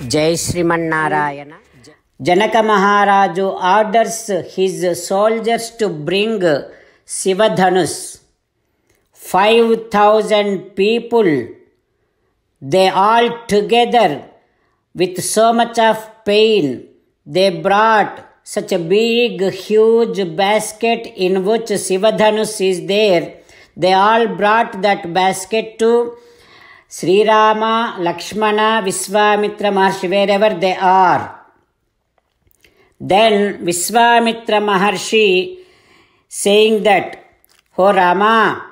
Jai Srimannarayana. Janaka Maharaju orders his soldiers to bring Sivadhanus. 5,000 people, they all together with so much of pain, they brought such a big, huge basket in which Sivadhanus is there. They all brought that basket to Sri Rama, Lakshmana, Vishwamitra Maharshi, wherever they are. Then Vishwamitra Maharshi saying that, "Oh Rama,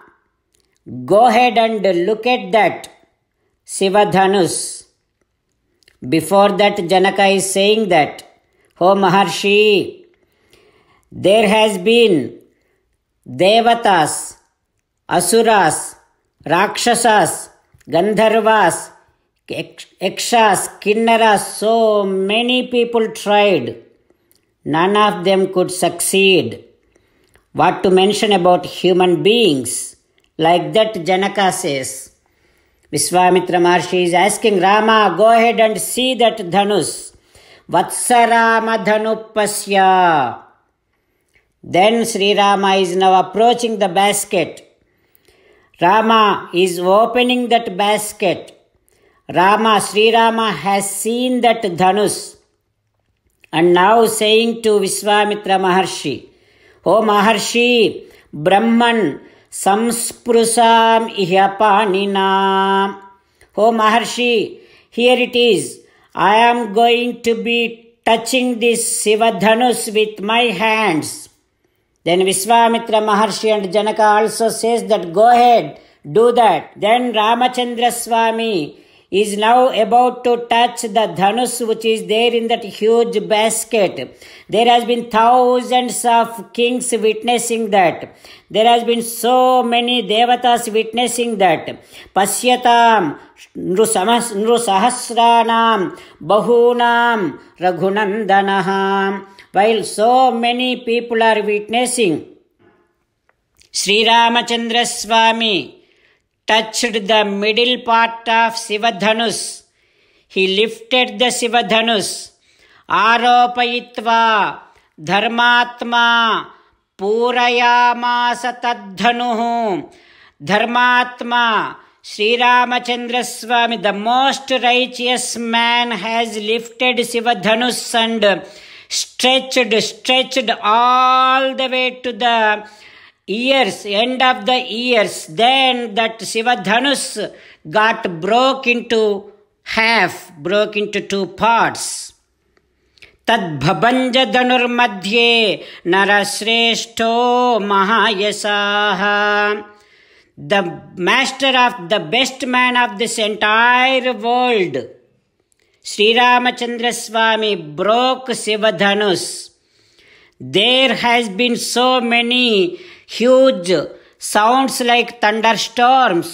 go ahead and look at that Sivadhanus." Before that, Janaka is saying that, "Oh Maharshi, there has been Devatas, Asuras, Rakshasas, Gandharvas, Yakshas, Kinnaras, so many people tried. None of them could succeed. What to mention about human beings?" Like that Janaka says. Vishwamitra Maharshi is asking Rama, "Go ahead and see that Dhanus. Vatsarama Dhanupasya." Then Sri Rama is now approaching the basket. Rama is opening that basket. Sri Rama has seen that Dhanus and now saying to Vishwamitra Maharshi, "O Maharshi, Brahman samsprusam ihyapanina." "O Maharshi, here it is. I am going to be touching this Sivadhanus with my hands." Then Vishwamitra Maharshi and Janaka also says that, "Go ahead, do that." Then Ramachandra Swami is now about to touch the Dhanus which is there in that huge basket. There has been thousands of kings witnessing that. There has been so many devatas witnessing that. Pasyatam nrusahasranam bahunam raghunandanaham. While so many people are witnessing, Sri Ramachandra Swami touched the middle part of Sivadhanus. He lifted the Sivadhanus. Aropayitva dharmatma purayamasa tadhanuhu. Dharmatma Sri Ramachandra Swami, the most righteous man, has lifted Sivadhanus and stretched all the way to the end of the ears. Then that Sivadhanus got broke into two parts. Tad bhabanja dhanur madhye narashreshto mahayasaha. The master of the best man of this entire world, Sri Ramachandra Swami, broke Sivadhanus. There has been so many huge sounds like thunderstorms,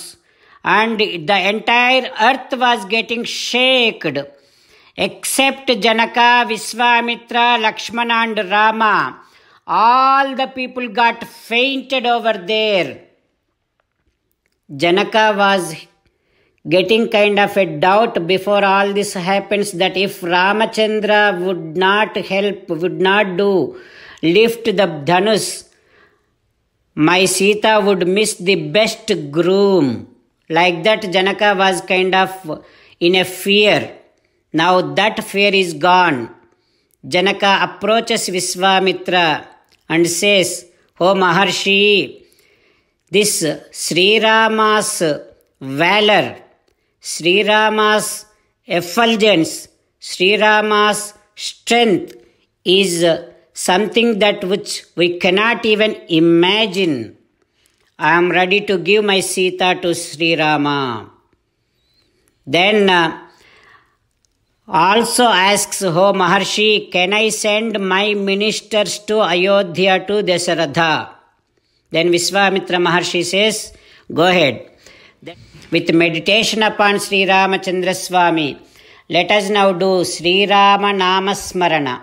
and the entire earth was getting shaken. Except Janaka, Vishwamitra, Lakshmana and Rama, all the people got fainted over there. Janaka was getting kind of a doubt before all this happens, that if Ramachandra would not lift the Dhanus, my Sita would miss the best groom. Like that Janaka was kind of in a fear. Now that fear is gone. Janaka approaches Vishwamitra and says, "Oh Maharshi, this Sri Rama's valor, Sri Rama's effulgence, Sri Rama's strength is something that which we cannot even imagine. I am ready to give my Sita to Sri Rama." Then also asks, "Oh Maharshi, can I send my ministers to Ayodhya to Dasharatha?" Then Vishwamitra Maharshi says, "Go ahead." With meditation upon Sri Ramachandra Swami, let us now do Sri Rama Nama Smarana.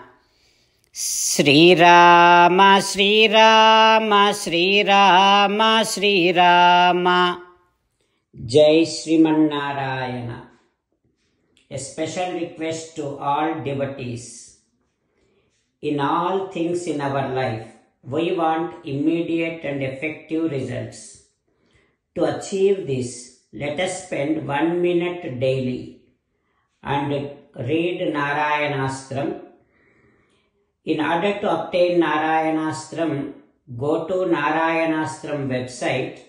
Sri Rama, Sri Rama, Sri Rama, Sri Rama. Jai Srimannarayana. A special request to all devotees. In all things in our life, we want immediate and effective results. To achieve this, let us spend 1 minute daily and read Narayanastram. In order to obtain Narayanastram, go to Narayanastram website,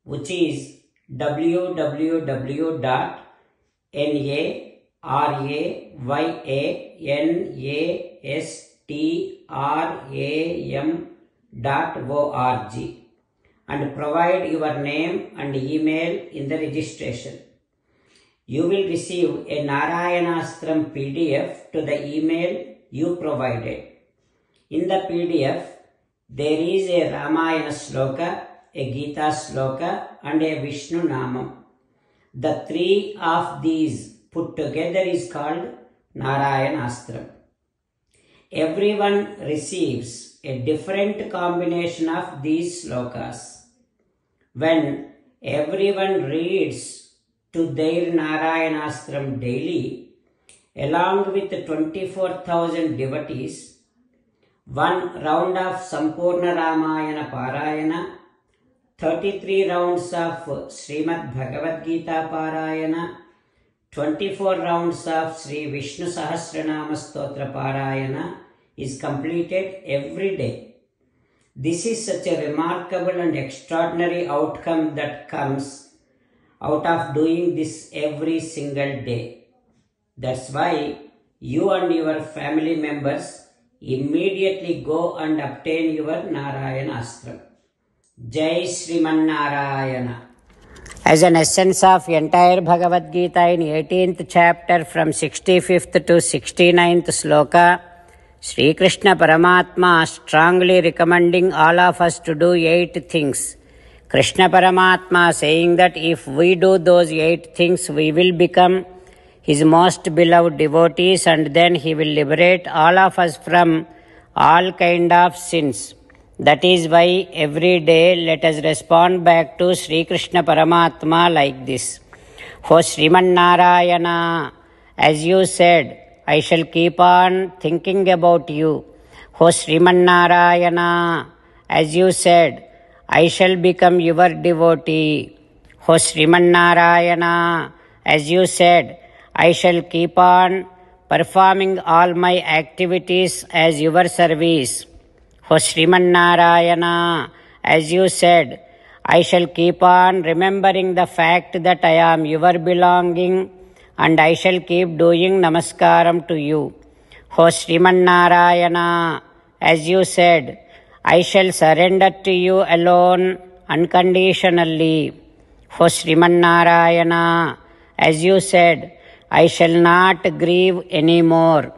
which is www.narayanastram.org and provide your name and email in the registration. You will receive a Narayanastram PDF to the email you provided. In the PDF, there is a Ramayana Sloka, a Gita Sloka and a Vishnu Namam. The three of these put together is called Narayanastram. Everyone receives a different combination of these slokas. When everyone reads to their Narayanastram daily, along with 24,000 devotees, one round of Sampurna Ramayana Parayana, 33 rounds of Srimad Bhagavad Gita Parayana, 24 rounds of Sri Vishnu Sahasranama Stotra Parayana is completed every day. This is such a remarkable and extraordinary outcome that comes out of doing this every single day. That's why you and your family members immediately go and obtain your Narayanastram. Jai Sriman Narayana. As an essence of entire Bhagavad Gita in 18th chapter from 65th to 69th sloka, Sri Krishna Paramatma strongly recommending all of us to do 8 things. Krishna Paramatma saying that if we do those 8 things, we will become His most beloved devotees and then He will liberate all of us from all kind of sins. That is why every day let us respond back to Sri Krishna Paramatma like this. O Sriman Narayana, as you said, I shall keep on thinking about you. O Sriman Narayana, as you said, I shall become your devotee. O Sriman Narayana, as you said, I shall keep on performing all my activities as your service. O Sriman Narayana, as you said, I shall keep on remembering the fact that I am your belonging and I shall keep doing namaskaram to you. O Sriman Narayana, as you said, I shall surrender to you alone unconditionally. O Sriman Narayana, as you said, I shall not grieve anymore.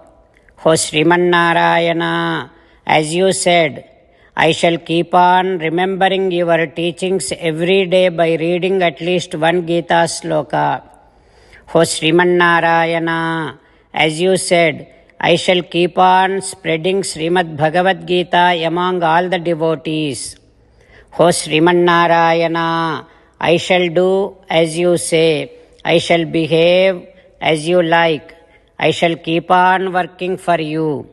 O Sriman Narayana, as you said, I shall keep on remembering your teachings every day by reading at least 1 Gita sloka. O Sriman Narayana, as you said, I shall keep on spreading Srimad Bhagavad Gita among all the devotees. O Sriman Narayana, I shall do as you say. I shall behave as you like. I shall keep on working for you.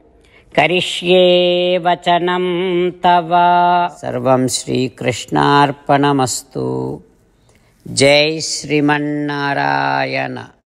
Karishye vachanam tava. Sarvam Shri Krishnarpanamastu. Jai Sriman Narayana.